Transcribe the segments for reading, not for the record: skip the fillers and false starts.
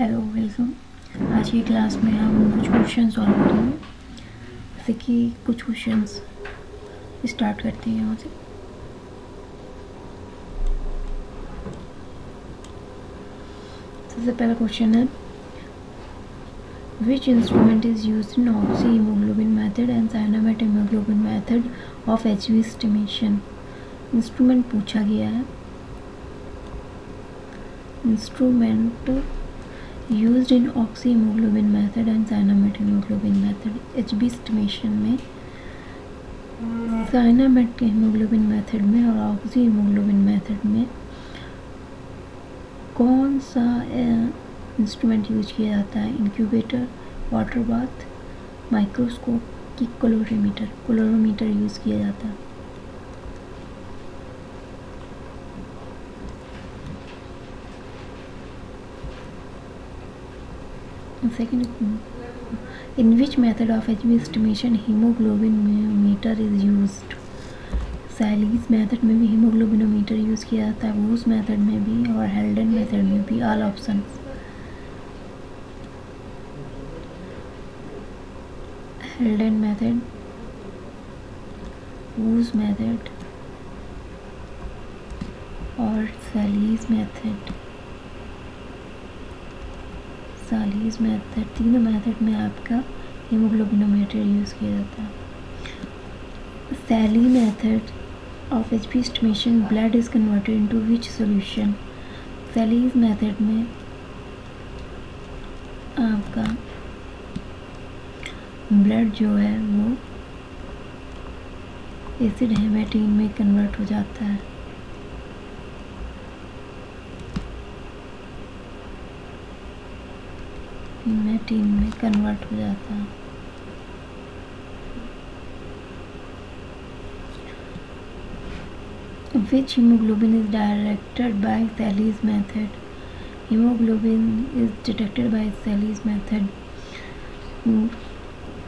Hello welcome. आज की class में हम कुछ क्वेश्चन सॉल्व करेंगे। जैसे कि कुछ क्वेश्चंस स्टार्ट करते हैं यहाँ से। सबसे पहला क्वेश्चन है, which instrument is used in oxyhaemoglobin method and cyanmethaemoglobin method of Hb estimation. Instrument पूछा गया है। Instrument used in oxyhemoglobin method and cyanomet hemoglobin method HB estimation में cyanomet hemoglobin method में और oxy hemoglobin method में कौन सा instrument use किया जाता है? इंक्यूबेटर, वाटर बाथ, माइक्रोस्कोप की क्लोरोमीटर यूज किया जाता है। Second, in which method of HB estimation hemoglobin meter is used? सैलीज method में भी हीमोग्लोबिनोमीटर यूज़ किया जाता है, वूस मेथड में भी और हेल्डन मेथड में भी। All option. Haldane method, Wu's method और सैलीज मेथड। सैलीज मेथड, तीनों मेथड में आपका हीमोग्लोबिनोमीटर यूज़ किया जाता है। Sahli method of Hb estimation blood is converted into which solution? Sahli's method में आपका ब्लड जो है वो एसिड हेमेटीन में कन्वर्ट हो जाता है। हेमेटीन में कन्वर्ट हो जाता है। Which hemoglobin is directed by Thales method? Hemoglobin is detected by Thales method.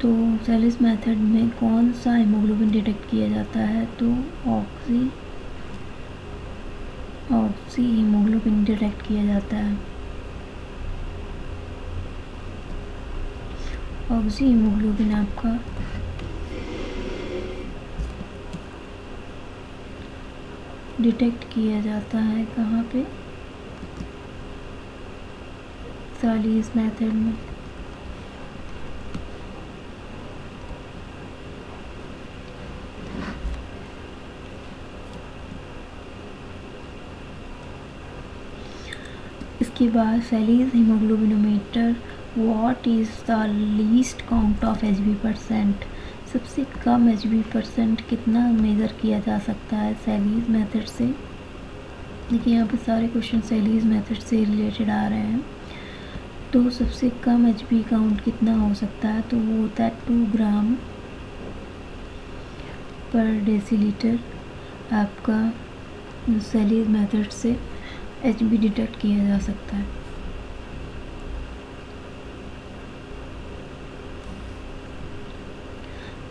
तो Thales method में कौन सा hemoglobin डिटेक्ट किया जाता है? तो ऑक्सी hemoglobin डिटेक्ट किया जाता है। ऑक्सी हीमोग्लोबिन आपका डिटेक्ट किया जाता है कहाँ पे? सैलीज मेथड में। इसके बाद सैलीज haemoglobinometer what is the least count of HB%? सबसे कम HB% कितना मेज़र किया जा सकता है सैलीज मेथड से? देखिए यहाँ पे सारे क्वेश्चन सैलीज मेथड से रिलेटेड आ रहे हैं। तो सबसे कम HB काउंट कितना हो सकता है? तो वो होता है 2 ग्राम पर डेसीलीटर। आपका सैलीज मेथड से HB डिटेक्ट किया जा सकता है।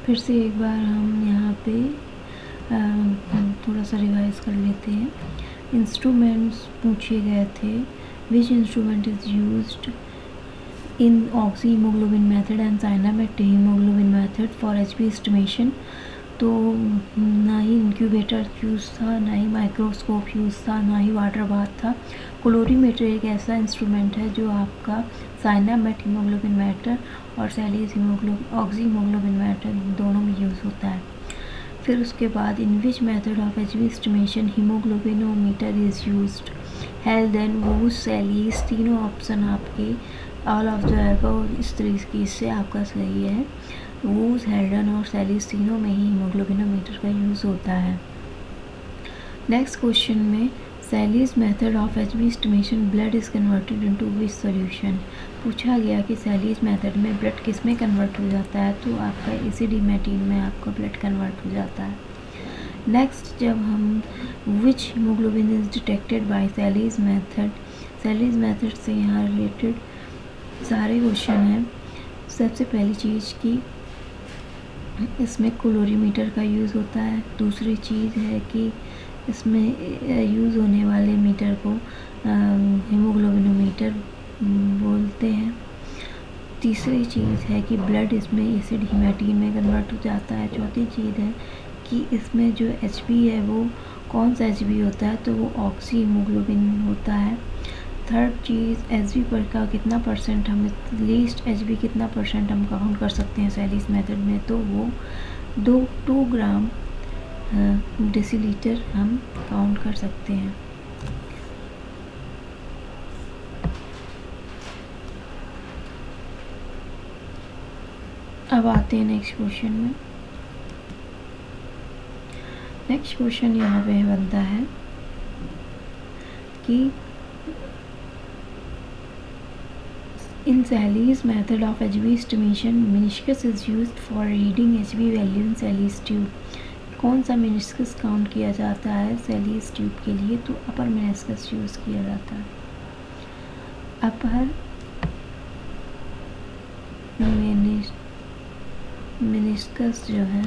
फिर से एक बार हम यहाँ पे थोड़ा सा रिवाइज कर लेते हैं। इंस्ट्रूमेंट्स पूछे गए थे, which instrument is used in oxyhaemoglobin method and cyanmethaemoglobin method for Hb estimation. तो ना ही इंक्यूबेटर यूज़ था, ना ही माइक्रोस्कोप यूज़ था, ना ही वाटर बाथ था। क्लोरीमीटर एक ऐसा इंस्ट्रूमेंट है जो आपका साइनामेट हीमोग्लोबिन मेथड और सैलीज ऑक्सी हीमोग्लोबिन मेथड दोनों में यूज़ होता है। फिर उसके बाद in which method of Hb estimation haemoglobinometer is used? Haldane, Wu's, Sahli's, तीनों ऑप्शन आपके ऑल ऑफ द अबव इस तरीके से आपका सही है। वूस, हेल्डन और सैलीज तीनों में ही हीमोग्लोबिनोमीटर का यूज़ होता है। नेक्स्ट क्वेश्चन में सैलीज method of Hb estimation blood is converted into which solution? पूछा गया कि सैलीज मेथड में ब्लड किस में कन्वर्ट हो जाता है? तो आपका एसिड हेमेटीन में आपका ब्लड कन्वर्ट हो जाता है। नेक्स्ट, जब हम which haemoglobin is detected by Sahli's method से यहाँ रिलेटेड सारे क्वेश्चन हैं। सबसे पहली चीज़ की इसमें क्लोरीमीटर का यूज़ होता है। दूसरी चीज़ है कि इसमें यूज़ होने वाले मीटर को हीमोग्लोबिनोमीटर बोलते हैं। तीसरी चीज़ है कि ब्लड इसमें एसिड हीमेटीन में कन्वर्ट हो जाता है। चौथी चीज़ है कि इसमें जो Hb है वो कौन सा Hb होता है, तो वो ऑक्सी हीमोग्लोबिन होता है। थर्ड चीज़ Hb पर का कितना परसेंट हम लीस्ट Hb कितना परसेंट हम काउंट कर सकते हैं सैलीज मेथड में, तो वो 2 ग्राम डेसीलीटर हम काउंट कर सकते हैं। अब आते हैं नेक्स्ट क्वेश्चन में। नेक्स्ट क्वेश्चन यहाँ पे बनता है कि in Sally's method of Hb estimation, meniscus is used for reading Hb value in Sally's tube। कौन सा meniscus काउंट किया जाता है Sally's ट्यूब के लिए, तो अपर meniscus यूज़ किया जाता है। अपर meniscus जो है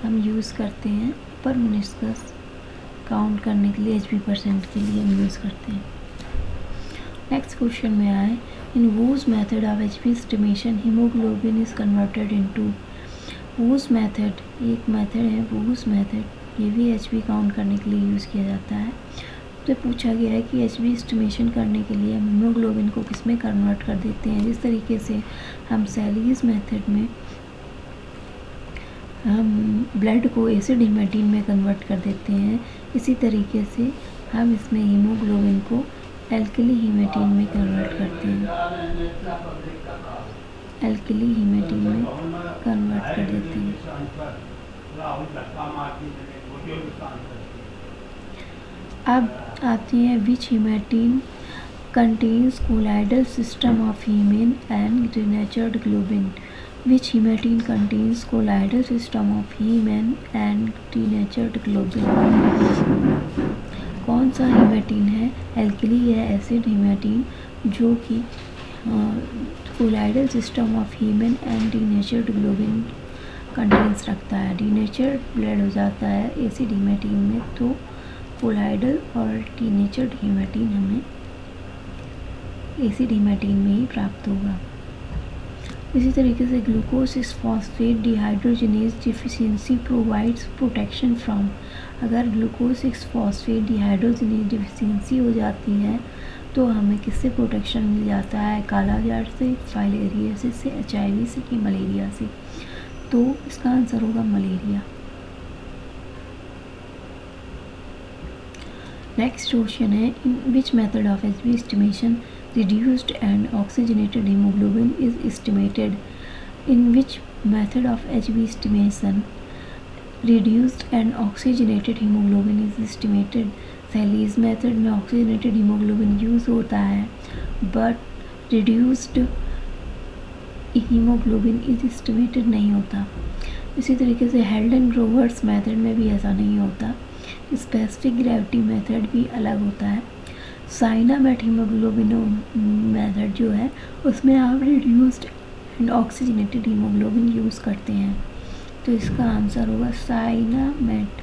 हम यूज़ करते हैं, अपर meniscus काउंट करने के लिए Hb परसेंट के लिए हम यूज़ करते हैं। नेक्स्ट क्वेश्चन में आए, in Wu's method of Hb estimation haemoglobin is converted into. Wu's method एक मेथड है, वूज मेथड, ये भी Hb काउंट करने के लिए यूज़ किया जाता है। तो पूछा गया है कि Hb एस्टिमेशन करने के लिए हम हीमोग्लोबिन को किस में कन्वर्ट कर देते हैं। जिस तरीके से हम सैलीज मेथड में हम ब्लड को एसिड हीमेटीन में कन्वर्ट कर देते हैं, इसी तरीके से हम इसमें हीमोग्लोबिन को एल्कली हीमेटीन में कन्वर्ट करते हैं, एल्कली हीमेटीन में कन्वर्ट कर देते हैं। अब आती है which haematin contains colloidal system of haemin and denatured globin. Which haematin contains colloidal system of haemin and denatured globin. कौन सा हीमेटीन है, एल्कली या एसिड हीमेटीन, जो कि colloidal system of haemin and denatured globin contains रखता है। Denatured blood हो जाता है एसिड हीमेटीन में, तो कोलाइडल और डीनेचर्ड हीमेटीन हमें एसिड हीमेटीन में ही प्राप्त होगा। इसी तरीके से glucose 6 phosphate dehydrogenase deficiency provides protection from. अगर ग्लूकोज 6 फॉस्फेट डिहाइड्रोजनेज डिफिशियंसी हो जाती है तो हमें किससे प्रोटेक्शन मिल जाता है, काला जार से, फाइलेरियासिस से, HIV से कि मलेरिया से। तो इसका आंसर होगा मलेरिया। नेक्स्ट क्वेश्चन है, in which method of Hb estimation reduced and oxygenated hemoglobin is estimated। in which method of Hb estimation reduced and oxygenated hemoglobin is estimated। Sally's method में oxygenated hemoglobin use होता है, but reduced hemoglobin is estimated नहीं होता। इसी तरीके से हेल्डन-ग्रोवर्स method में भी ऐसा नहीं होता। स्पेसिफिक ग्रेविटी मेथड भी अलग होता है। साइनामेट हीमोग्लोबिन मेथड जो है उसमें आप reduced and oxygenated haemoglobin use करते हैं, तो इसका आंसर होगा साइनामेट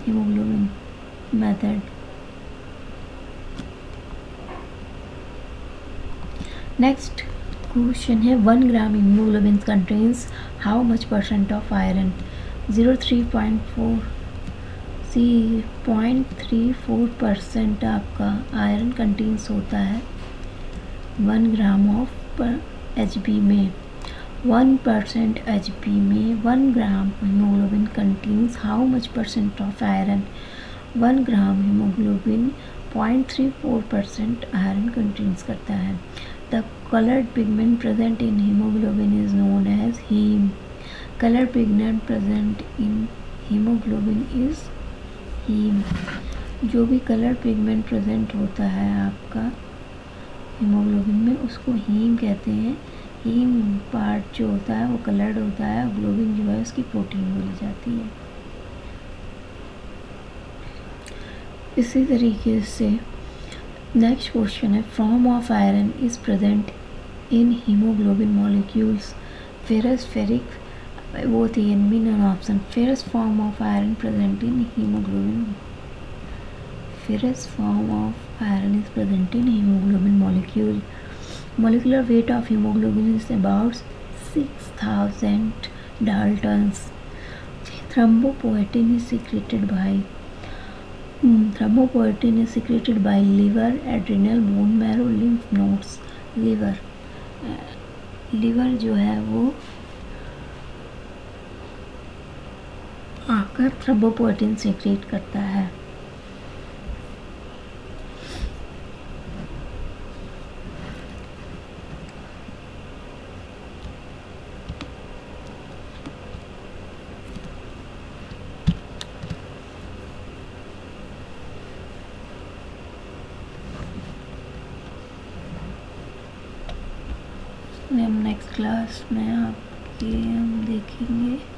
हीमोग्लोबिन मेथड। नेक्स्ट क्वेश्चन है, 1 ग्राम haemoglobin contains how much percent of iron. 0.34% आपका आयरन कंटेन्स होता है 1 ग्राम ऑफ Hb में। 1% Hb में 1 ग्राम haemoglobin contains how much percent of iron. 1 gram haemoglobin 0.34% iron contains करता है। The colored pigment present in hemoglobin is known as heme। colored pigment present in hemoglobin is heme। जो भी colour pigment present होता है आपका haemoglobin में उसको haem कहते हैं। हीम पार्ट जो होता है वो कलर्ड होता है, ग्लोबिन जो है उसकी प्रोटीन बोली जाती है। इसी तरीके से नेक्स्ट क्वेश्चन है, form of iron is present in haemoglobin molecules. Ferrous, ferric, both A and B non option। Ferrous form of iron present in hemoglobin। ferrous form of iron is present in hemoglobin molecule. Molecular weight of hemoglobin is about 6000 daltons. Thrombopoietin is secreted by liver, adrenal, bone marrow, lymph nodes. Liver जो है वो आकर thrombopoietin secret करता है. हम next class में हम देखेंगे